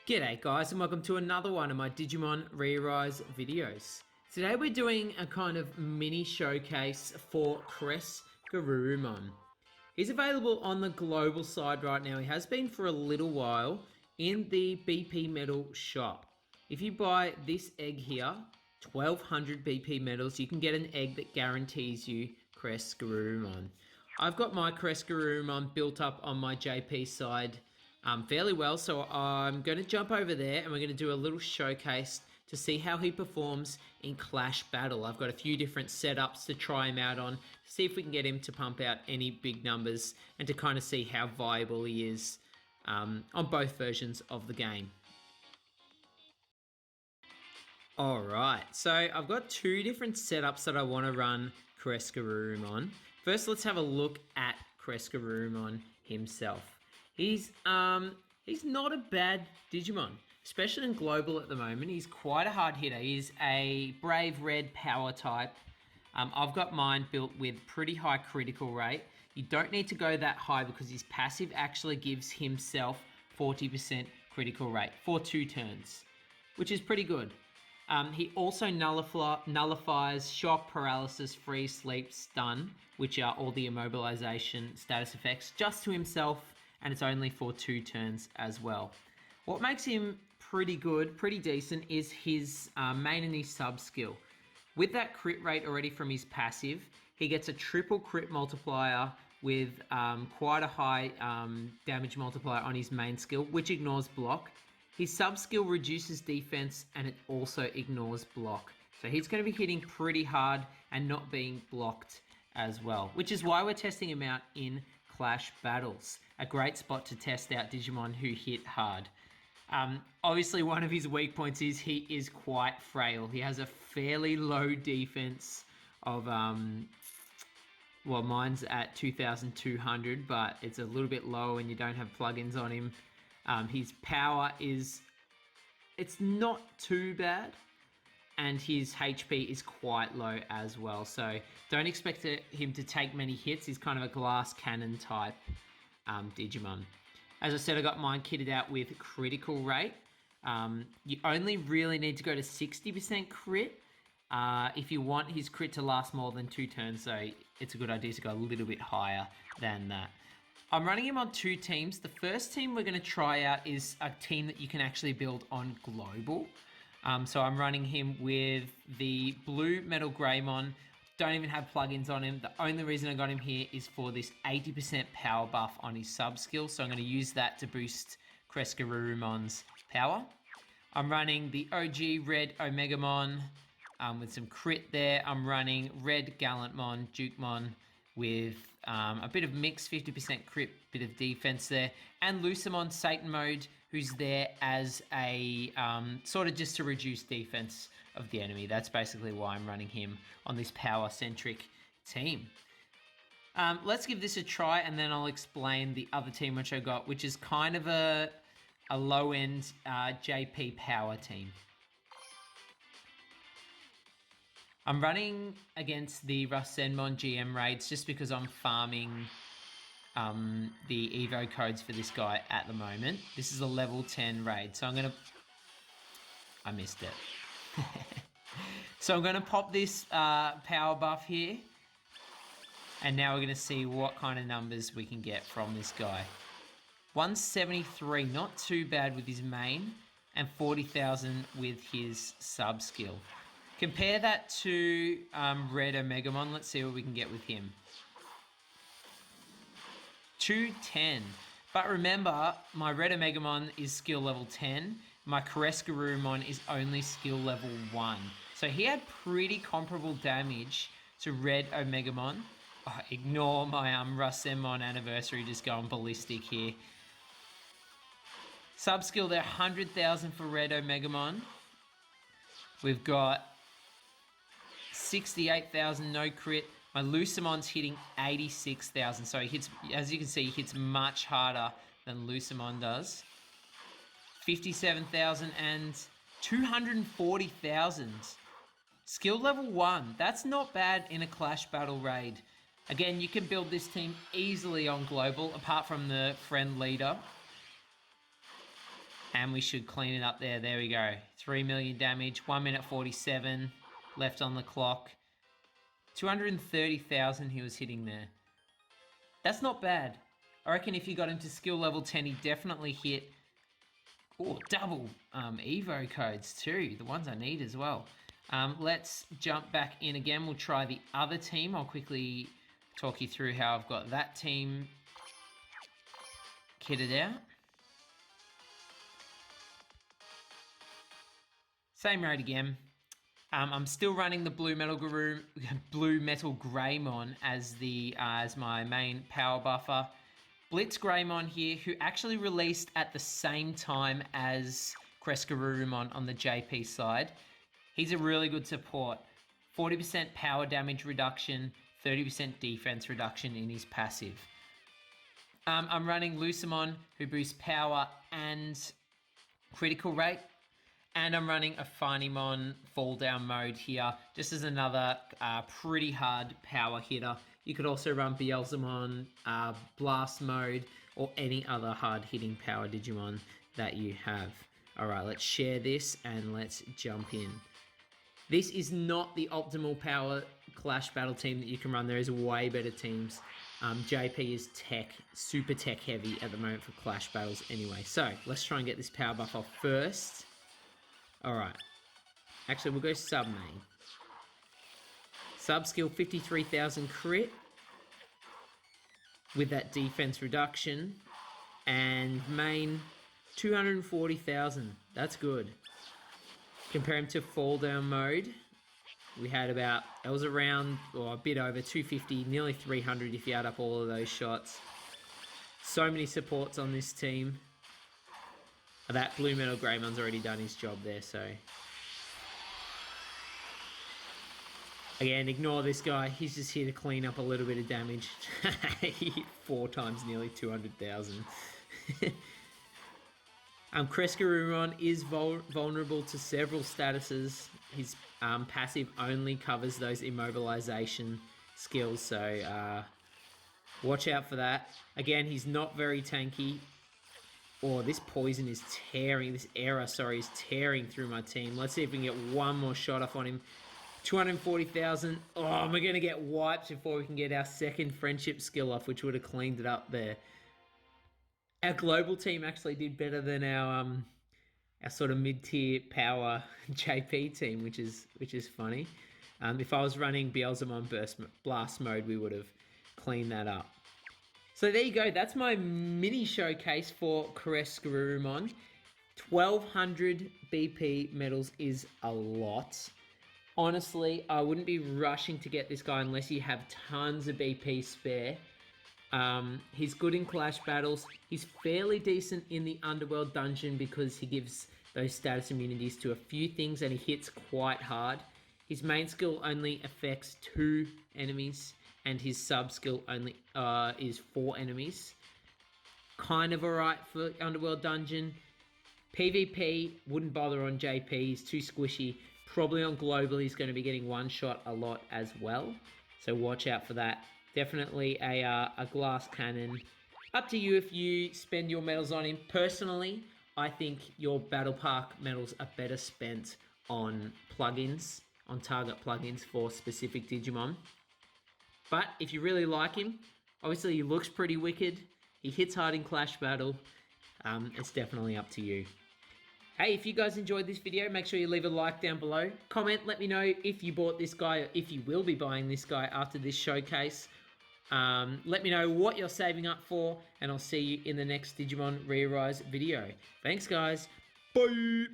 G'day guys and welcome to another one of my Digimon ReArise videos. Today we're doing a kind of mini showcase for Cresgarurumon. He's available on the global side right now. He has been for a little while in the BP Metal shop. If you buy this egg here, 1200 BP metals, you can get an egg that guarantees you Cresgarurumon. I've got my Cresgarurumon built up on my JP side fairly well, so I'm going to jump over there and we're going to do a little showcase to see how he performs in Clash Battle. I've got a few different setups to try him out on, to see if we can get him to pump out any big numbers and to kind of see how viable he is on both versions of the game. Alright, so I've got two different setups that I want to run Cresgarurumon. First, let's have a look at Cresgarurumon himself. He's not a bad Digimon, especially in global at the moment. He's quite a hard hitter. He's a brave red power type. I've got mine built with pretty high critical rate. You don't need to go that high because his passive actually gives himself 40% critical rate for 2 turns, which is pretty good. He also nullifies shock, paralysis, freeze, sleep, stun, which are all the immobilization status effects, just to himself, and it's only for 2 turns as well. What makes him pretty good, pretty decent, is his main and his sub skill. With that crit rate already from his passive, he gets a triple crit multiplier with quite a high damage multiplier on his main skill, which ignores block. His sub skill reduces defense and it also ignores block. So he's going to be hitting pretty hard and not being blocked as well, which is why we're testing him out in Clash Battles. A great spot to test out Digimon who hit hard. Obviously, one of his weak points is he is quite frail. He has a fairly low defense of, well, mine's at 2,200, but it's a little bit lower when you don't have plugins on him. His power it's not too bad, and his HP is quite low as well, so don't expect him to take many hits. He's kind of a glass cannon type Digimon. As I said, I got mine kitted out with critical rate. You only really need to go to 60% crit if you want his crit to last more than 2 turns, so it's a good idea to go a little bit higher than that. I'm running him on 2 teams. The first team we're going to try out is a team that you can actually build on global. So I'm running him with the blue Metal Greymon. Don't even have plugins on him. The only reason I got him here is for this 80% power buff on his sub skill. So I'm going to use that to boost Cresgarurumon's power. I'm running the OG Red Omegamon with some crit there. I'm running Red Gallantmon, Dukemon with a bit of mix, 50% crit, bit of defense there. And Lucemon Satan mode, who's there as a sort of just to reduce defense of the enemy. That's basically why I'm running him on this power-centric team. Let's give this a try, and then I'll explain the other team which I got, which is kind of a low-end JP power team. I'm running against the Crescemon GM raids just because I'm farming the Evo codes for this guy at the moment. This is a level 10 raid, so I missed it. So I'm going to pop this power buff here, and now we're going to see what kind of numbers we can get from this guy. 173, not too bad with his main, and 40,000 with his sub skill. Compare that to Red Omegamon. Let's see what we can get with him. 210. But remember, my Red Omegamon is skill level 10. My Cresgarurumon is only skill level 1. So he had pretty comparable damage to Red Omegamon. Oh, ignore my Crescemon anniversary just going ballistic here. Sub skill there, 100,000 for Red Omegamon. We've got 68,000 no crit. My Lucemon's hitting 86,000, so he hits, as you can see, he hits much harder than Lucemon does. 57,000 and 240,000. Skill level 1. That's not bad in a Clash Battle raid. Again, you can build this team easily on global, apart from the friend leader. And we should clean it up there. There we go. 3 million damage. 1 minute 47 left on the clock. 230,000 he was hitting there. That's not bad. I reckon if you got him to skill level 10, he definitely hit... Oh, double Evo codes too. The ones I need as well. Let's jump back in again. We'll try the other team. I'll quickly talk you through how I've got that team kitted out. Same raid again. I'm still running the Blue Metal Greymon as my main power buffer. Blitz Greymon here, who actually released at the same time as Cresgarurumon on the JP side. He's a really good support. 40% power damage reduction, 30% defense reduction in his passive. I'm running Lucemon, who boosts power and critical rate. And I'm running a Finimon fall down mode here, just as another pretty hard power hitter. You could also run Beelzemon, blast mode, or any other hard hitting power Digimon that you have. Alright, let's share this and let's jump in. This is not the optimal power Clash Battle team that you can run. There is way better teams. JP is super tech heavy at the moment for Clash Battles anyway. So, let's try and get this power buff off first. Alright. Actually, we'll go sub main. Sub skill 53,000 crit. With that defense reduction. And main 240,000. That's good. Compare him to fall down mode. We had about, that was around, or a bit over 250, nearly 300 if you add up all of those shots. So many supports on this team. That Blue Metal Greymon's already done his job there, so... Again, ignore this guy. He's just here to clean up a little bit of damage. He hit 4 times nearly 200,000. Cresgarurumon is vulnerable to several statuses. His passive only covers those immobilization skills, so watch out for that. Again, he's not very tanky. Oh, this poison is tearing, this error, sorry, is tearing through my team. Let's see if we can get one more shot off on him. 240,000. Oh, we're going to get wiped before we can get our second friendship skill off, which would have cleaned it up there. Our global team actually did better than our sort of mid-tier power JP team, which is funny. If I was running Beelzemon Blast mode, we would have cleaned that up. So there you go. That's my mini showcase for Cresgarurumon. 1,200 BP medals is a lot. Honestly, I wouldn't be rushing to get this guy unless you have tons of BP spare. He's good in Clash Battles. He's fairly decent in the Underworld Dungeon because he gives those status immunities to a few things and he hits quite hard. His main skill only affects 2 enemies and his sub skill only is 4 enemies. Kind of alright for Underworld Dungeon. PvP, wouldn't bother on JP, he's too squishy. Probably on Global, he's going to be getting one shot a lot as well. So watch out for that. Definitely a glass cannon. Up to you if you spend your medals on him. Personally, I think your Battle Park medals are better spent on plugins, on target plugins for specific Digimon. But if you really like him, obviously he looks pretty wicked. He hits hard in Clash Battle. It's definitely up to you. Hey, if you guys enjoyed this video, make sure you leave a like down below. Comment, let me know if you bought this guy or if you will be buying this guy after this showcase. Let me know what you're saving up for, and I'll see you in the next Digimon ReArise video. Thanks, guys. Bye!